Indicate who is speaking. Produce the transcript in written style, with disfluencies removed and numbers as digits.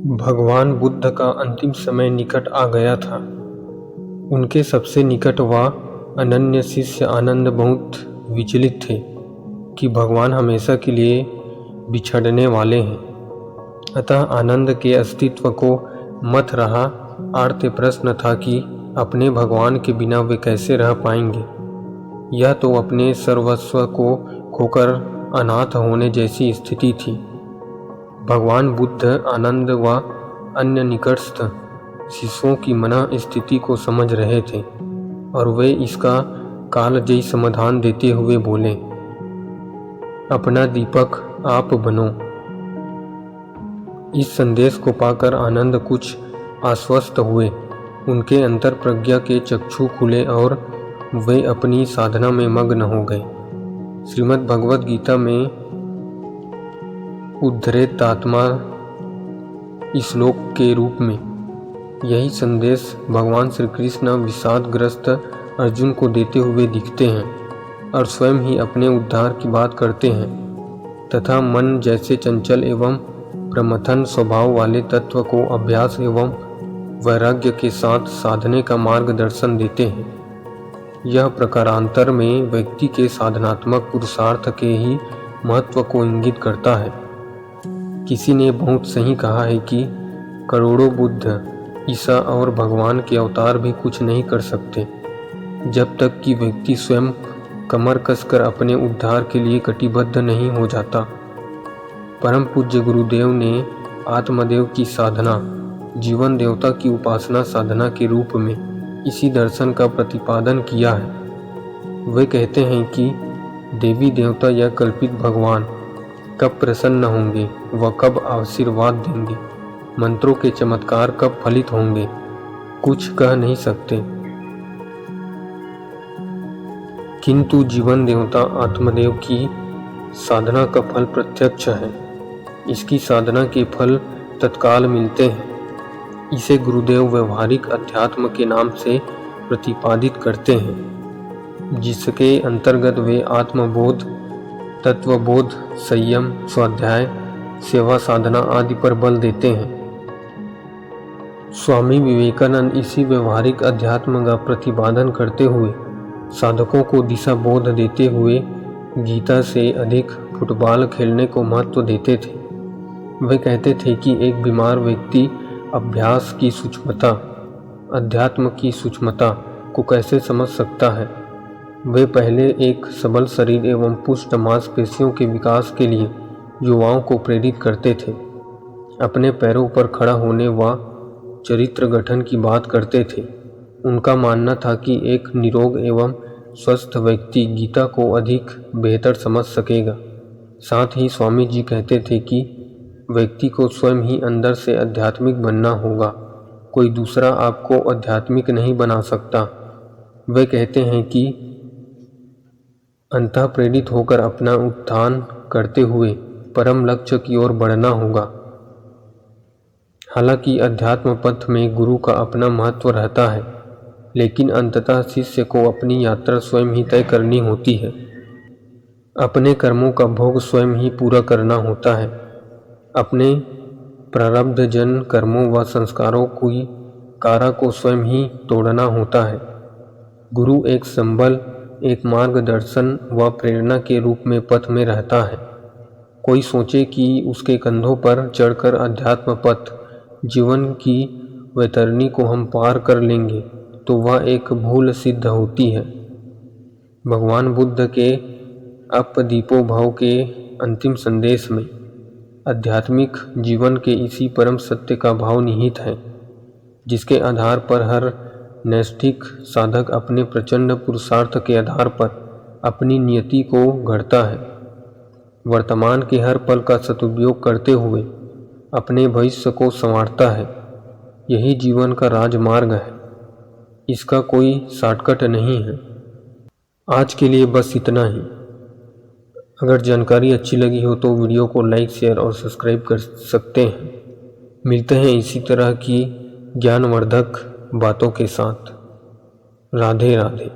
Speaker 1: भगवान बुद्ध का अंतिम समय निकट आ गया था। उनके सबसे निकट व अनन्य शिष्य आनंद बहुत विचलित थे कि भगवान हमेशा के लिए बिछड़ने वाले हैं। अतः आनंद के अस्तित्व को मथ रहा आर्त प्रश्न था कि अपने भगवान के बिना वे कैसे रह पाएंगे। यह तो अपने सर्वस्व को खोकर अनाथ होने जैसी स्थिति थी। भगवान बुद्ध आनंद व अन्य निकटस्थ शिष्यों की मन स्थिति को समझ रहे थे और वे इसका कालजयी समाधान देते हुए बोले, अपना दीपक आप बनो। इस संदेश को पाकर आनंद कुछ आश्वस्त हुए। उनके अंतर प्रज्ञा के चक्षु खुले और वे अपनी साधना में मग्न हो गए। श्रीमद् भगवद गीता में उद्धृत आत्मा श्लोक के रूप में यही संदेश भगवान श्री कृष्ण विषादग्रस्त अर्जुन को देते हुए दिखते हैं और स्वयं ही अपने उद्धार की बात करते हैं तथा मन जैसे चंचल एवं प्रमथन स्वभाव वाले तत्व को अभ्यास एवं वैराग्य के साथ साधने का मार्गदर्शन देते हैं। यह प्रकारांतर में व्यक्ति के साधनात्मक पुरुषार्थ के ही महत्व को इंगित करता है। किसी ने बहुत सही कहा है कि करोड़ों बुद्ध, ईसा और भगवान के अवतार भी कुछ नहीं कर सकते जब तक कि व्यक्ति स्वयं कमर कसकर अपने उद्धार के लिए कटिबद्ध नहीं हो जाता। परम पूज्य गुरुदेव ने आत्मदेव की साधना जीवन देवता की उपासना साधना के रूप में इसी दर्शन का प्रतिपादन किया है। वे कहते हैं कि देवी देवता या कल्पित भगवान कब प्रसन्न होंगे व कब आशीर्वाद देंगे, मंत्रों के चमत्कार कब फलित होंगे, कुछ कह नहीं सकते। किंतु जीवन देवता आत्मदेव की साधना का फल प्रत्यक्ष है। इसकी साधना के फल तत्काल मिलते हैं। इसे गुरुदेव व्यवहारिक अध्यात्म के नाम से प्रतिपादित करते हैं, जिसके अंतर्गत वे आत्मबोध, तत्वबोध, संयम, स्वाध्याय, सेवा साधना आदि पर बल देते हैं। स्वामी विवेकानंद इसी व्यवहारिक अध्यात्म का प्रतिपादन करते हुए साधकों को दिशा बोध देते हुए गीता से अधिक फुटबॉल खेलने को महत्व देते थे। वे कहते थे कि एक बीमार व्यक्ति अभ्यास की सूक्ष्मता, अध्यात्म की सूक्ष्मता को कैसे समझ सकता है। वे पहले एक सबल शरीर एवं पुष्ट मांसपेशियों के विकास के लिए युवाओं को प्रेरित करते थे। अपने पैरों पर खड़ा होने व चरित्र गठन की बात करते थे। उनका मानना था कि एक निरोग एवं स्वस्थ व्यक्ति गीता को अधिक बेहतर समझ सकेगा। साथ ही स्वामी जी कहते थे कि व्यक्ति को स्वयं ही अंदर से आध्यात्मिक बनना होगा, कोई दूसरा आपको आध्यात्मिक नहीं बना सकता। वे कहते हैं कि अंतः प्रेरित होकर अपना उत्थान करते हुए परम लक्ष्य की ओर बढ़ना होगा। हालांकि अध्यात्म पथ में गुरु का अपना महत्व रहता है, लेकिन अंततः शिष्य को अपनी यात्रा स्वयं ही तय करनी होती है। अपने कर्मों का भोग स्वयं ही पूरा करना होता है। अपने प्रारब्ध जन कर्मों व संस्कारों की कारा को स्वयं ही तोड़ना होता है। गुरु एक संबल, एक मार्गदर्शन व प्रेरणा के रूप में पथ में रहता है। कोई सोचे कि उसके कंधों पर चढ़कर अध्यात्म पथ, जीवन की वैतरणी को हम पार कर लेंगे, तो वह एक भूल सिद्ध होती है। भगवान बुद्ध के अपदीपो भव के अंतिम संदेश में आध्यात्मिक जीवन के इसी परम सत्य का भाव निहित है, जिसके आधार पर हर नैष्ठिक साधक अपने प्रचंड पुरुषार्थ के आधार पर अपनी नियति को गढ़ता है। वर्तमान के हर पल का सदुपयोग करते हुए अपने भविष्य को संवारता है। यही जीवन का राजमार्ग है। इसका कोई शॉर्टकट नहीं है। आज के लिए बस इतना ही। अगर जानकारी अच्छी लगी हो तो वीडियो को लाइक, शेयर और सब्सक्राइब कर सकते हैं। मिलते हैं इसी तरह की ज्ञानवर्धक बातों के साथ। राधे राधे।